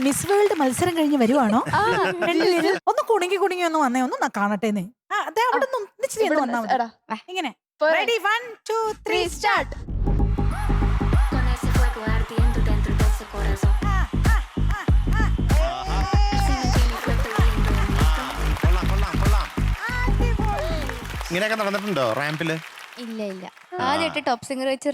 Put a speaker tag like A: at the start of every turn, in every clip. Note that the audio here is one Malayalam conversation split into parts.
A: മിസ് വേൾഡ് മത്സരം കഴിഞ്ഞ് വരുവാണോ? ഒന്ന് കുണുങ്ങി ഒന്ന് വന്നേ, ഒന്ന് കാണട്ടെന്ന്. അതെ, അവിടെ ഒന്നിച്ചിരി വന്നാ മതി. ഇങ്ങനെ റെഡി 1 2 3 സ്റ്റാർട്ട്.
B: ഇങ്ങനെയൊക്കെ നടന്നിട്ടുണ്ടോ റാമ്പില്?
C: ഇല്ല ഇല്ല, ആദ്യമായിട്ട് ടോപ്പ് സിംഗർ വെച്ച്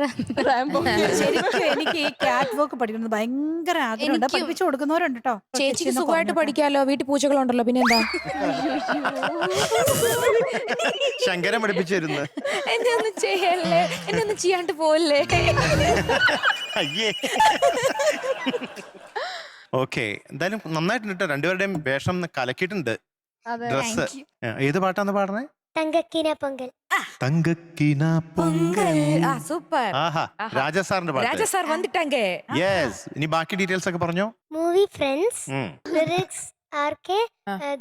A: ശരിക്കും എനിക്ക് ഈ ക്യാറ്റ് വർക്ക് പഠിക്കുന്നത് ഭയങ്കര ആഗ്രഹമുണ്ട്. പഠിപ്പിച്ചു കൊടുക്കുന്നവരുണ്ട് കേട്ടോ.
D: ചേച്ചിക്ക് സുഖമായിട്ട് പഠിക്കാലോ, വീട്ടിൽ പൂച്ചകളുണ്ടല്ലോ, പിന്നെ എന്താ?
B: ശങ്കരൻ പഠിപ്പിച്ചു തരുന്നു.
D: എന്നെ ഒന്നും ചെയ്യല്ലേ, എന്നെ ഒന്നും ചെയ്യാണ്ട് പോവല്ലേ.
B: അയ്യേ. ഓക്കെ, എന്തായാലും നന്നായിട്ടുണ്ട് കേട്ടോ. രണ്ടുപേരുടെയും വേഷം കലക്കിയിട്ടുണ്ട്. ഡ്രസ് ഏത് പാട്ടാന്ന് പാടണേ?
E: തങ്കക്കിന പൊങ്കൽ.
B: തങ്കക്കിന പൊങ്കൽ.
D: സൂപ്പർ.
B: ആഹാ, രാജാ സാറിന്റെ പാട്ട്.
D: രാജാ സാർ വന്നിട്ടാങ്ക.
B: യെസ്. ഇനി ബാക്കി ഡീറ്റെയിൽസ് ഒക്കെ പറഞ്ഞോ.
E: Movie friends, lyrics RK.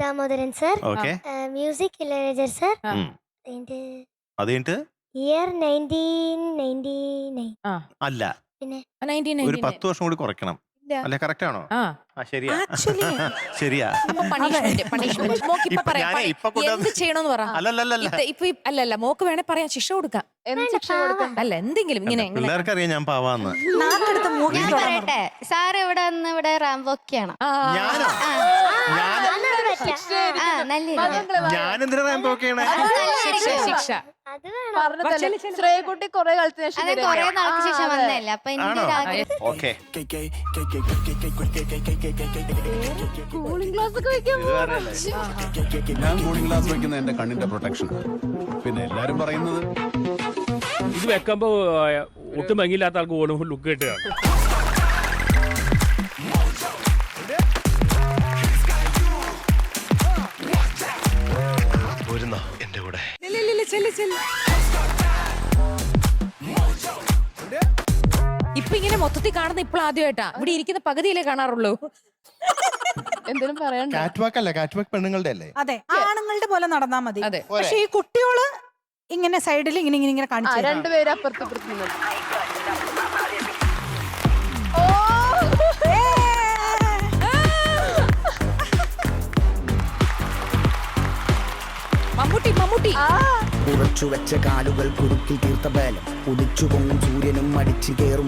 E: Damodaran sir,
B: okay.
E: Music Ilaiyaraaja sir.
B: അതുകഴിഞ്ഞിട്ട്
E: ഇയർ 1999.
B: അല്ല,
E: പിന്നെ
B: ഒരു 10 വർഷം കൂടി കുറയ്ക്കണം. അല്ലെ, കറക്റ്റ് ആണോ? ശരിയാ, ശരിയാ.
D: എന്ത് ചെയ്യണമെന്ന് പറ. അല്ലല്ല, മോക്ക് വേണേ പറയാൻ ശിക്ഷ കൊടുക്കാം. അല്ല, എന്തെങ്കിലും ഇങ്ങനെ
B: പിള്ളേർക്ക് അറിയാം ഞാൻ പാവാന്ന്.
C: പറയട്ടെ, സാർ ഇവിടെ ഇവിടെ റാംബോക്കെയാണ്.
B: ഞാനെന്തിനാ റാമ്പോക്കെയാണ്?
D: ശിക്ഷ
E: അത് വേണം.
F: ശ്രേയക്കുട്ടി കൊറേ കാലത്തിന് ശേഷം
C: അത് കൊറേ നാൾക്ക് ശേഷം വന്നതല്ല, അപ്പൊ എനിക്ക്
B: ഓക്കെ.
F: കൂളിംഗ് ഗ്ലാസ് ഒക്കെ വെക്കാൻ
G: ഞാൻ കൂളിംഗ് ഗ്ലാസ് വെക്കുന്ന എന്റെ കണ്ണിന്റെ പ്രൊട്ടക്ഷൻ. പിന്നെ എല്ലാരും പറയുന്നത്
H: ഇത് വെക്കുമ്പോ ഒട്ടും ഭംഗിയില്ലാത്ത ആൾക്ക് ഓടുമ്പോൾ ലുക്ക് കിട്ടുകയാണ്.
B: എന്റെ കൂടെ
D: ഇപ്പൊ ഇങ്ങനെ മൊത്തത്തിൽ കാണുന്ന ഇപ്പോൾ ആദ്യമായിട്ടാ. ഇവിടെ ഇരിക്കുന്ന പകുതിയിലേ കാണാറുള്ളൂ.
F: എന്തെങ്കിലും പറയണ്ട.
B: കാറ്റ് വാക്ക് അല്ല, കാറ്റ് വാക്ക് പെണ്ണുങ്ങളുടെ അല്ലേ?
A: അതെ, ആണുങ്ങളുടെ പോലെ നടന്നാ മതി.
D: അതെ.
A: പക്ഷെ ഈ കുട്ടികള് ഇങ്ങനെ സൈഡിൽ ഇങ്ങനെ കാണിച്ചു.
F: രണ്ടുപേരും അപ്പുറത്ത് ഇപ്പുറത്ത്.
D: മമ്മൂട്ടി.
I: ഉറച്ചു വെച്ച കാലുകൾ കുരുക്കിൽ തീർത്ത ബലം, ഉദിച്ചു പൊങ്ങും സൂര്യനും അടിച്ചു കയറും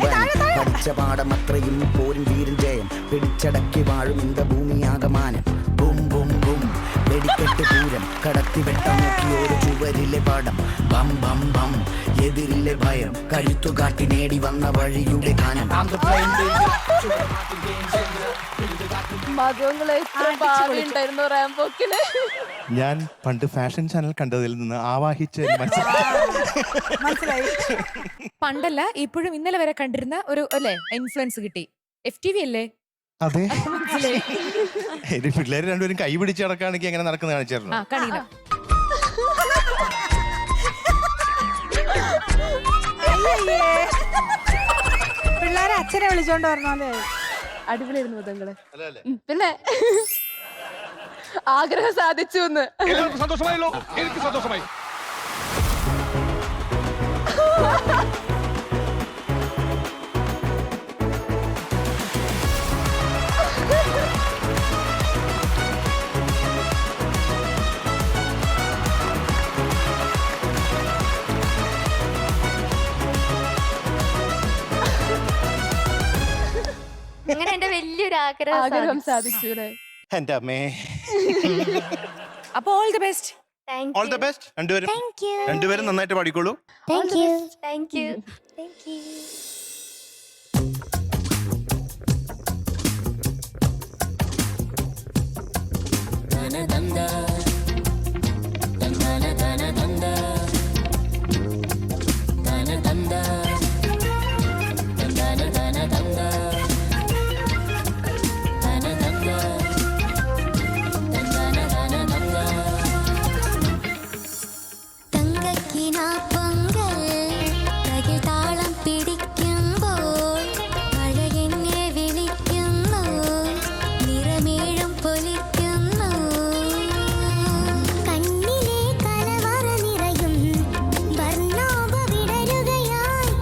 I: പഠിച്ച പാഠം അത്രയും പോരും വീരൻ ജയം, പിടിച്ചടക്കി വാഴും ഇന്ത ഭൂമിയാകമാനം. ബും ബും ബും വെടിക്കെട്ട് പൂരം, കടത്തി വെട്ടം നോക്കിയോരു ചുവരിലെ പാടം. ബം ബം ബം എതിരിലെ ഭയം, കഴുത്തു കാട്ടി നേടി വന്ന വഴിയുടെ ഗാനം.
F: മകങ്ങളെ എത്ര ഭാവിയുണ്ടായിരുന്നു റാംബോക്കിന്.
B: ഞാൻ പണ്ട് ഫാഷൻ ചാനൽ കണ്ടതിൽ നിന്ന് ആവാഹിച്ച്
A: മനസ്സിലായി.
D: പണ്ടല്ല, ഇപ്പോഴും ഇന്നലെ വരെ കണ്ടിരുന്ന ഒരു അല്ലേ ഇൻഫ്ലുവൻസ് കിട്ടി. FTV അല്ലേ?
B: അതെ. പിള്ളേര് രണ്ടുപേരും കൈ പിടിച്ച് നടക്കുകയാണെങ്കിൽ എങ്ങനെ നടക്കുന്ന കാണിച്ചായിരുന്നു.
D: കാണിക്കണം.
A: പിള്ളേരെ അച്ഛനെ വിളിച്ചോണ്ട് പറഞ്ഞാലേ
F: അടിപൊളിയായിരുന്നു മതങ്ങളെ. പിന്നെ ആഗ്രഹം സാധിച്ചു എന്ന്.
H: സന്തോഷമായല്ലോ, എനിക്ക് സന്തോഷമായി.
C: അങ്ങനെ എന്റെ വലിയൊരു
F: ആഗ്രഹം സാധിച്ചു.
B: എന്റെ അമ്മേ.
D: അപ്പൊ all the best.
B: All the best. രണ്ടുപേരും നന്നായിട്ട് പാടിക്കോളൂ.
C: Thank you.
E: കണ്ണിലെ കലവറ നിറയും വർണ്ണോപ വിടരുകയായി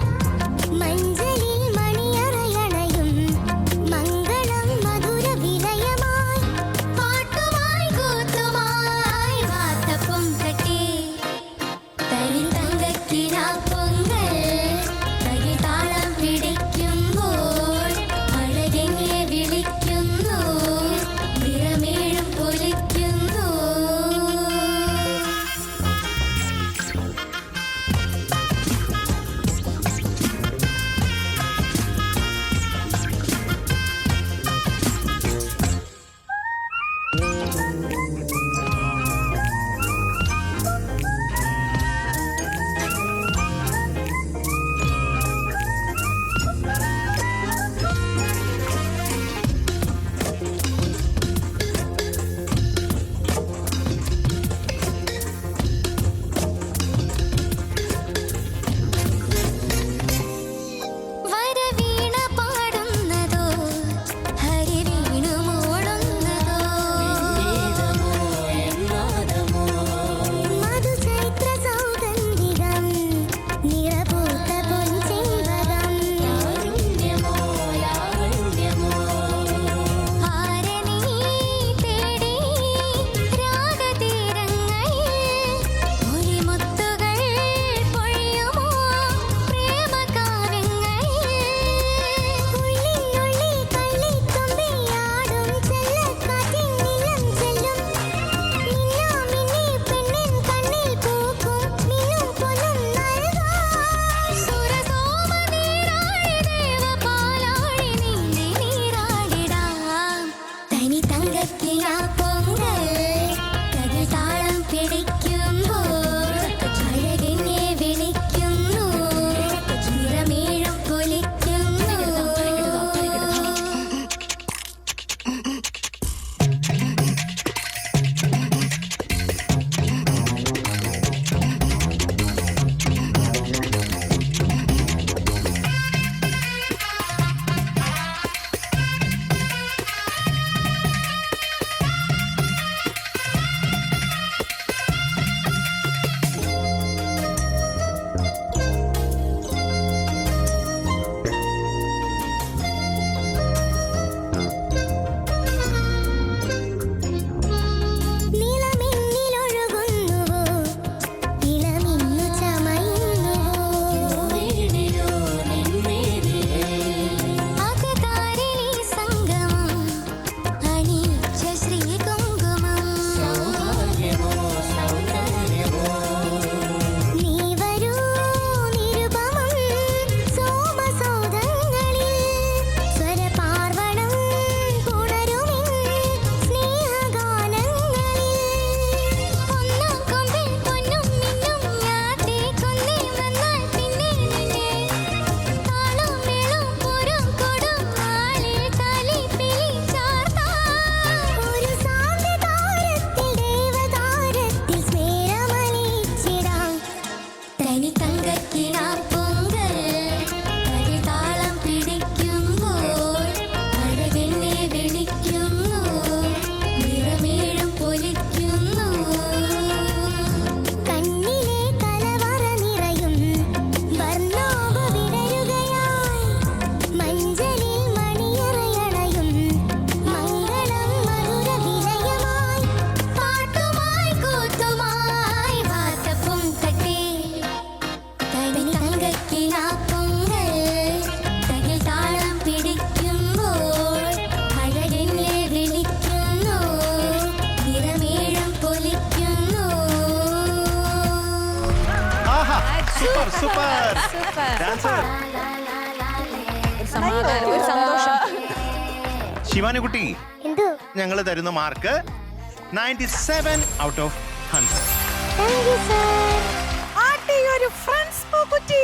B: സൂപ്പർ ഡാൻസർ.
D: ഒരു സമാധാനം, ഒരു സന്തോഷം.
B: ശിവാനി കുട്ടി,
E: എന്തോ
B: ഞങ്ങൾ തരുന്ന mark 97 out of 100.
E: Thank you sir.
A: ആട്ടി ഒരു ഫ്രണ്ട്സ് പൂക്കുറ്റി.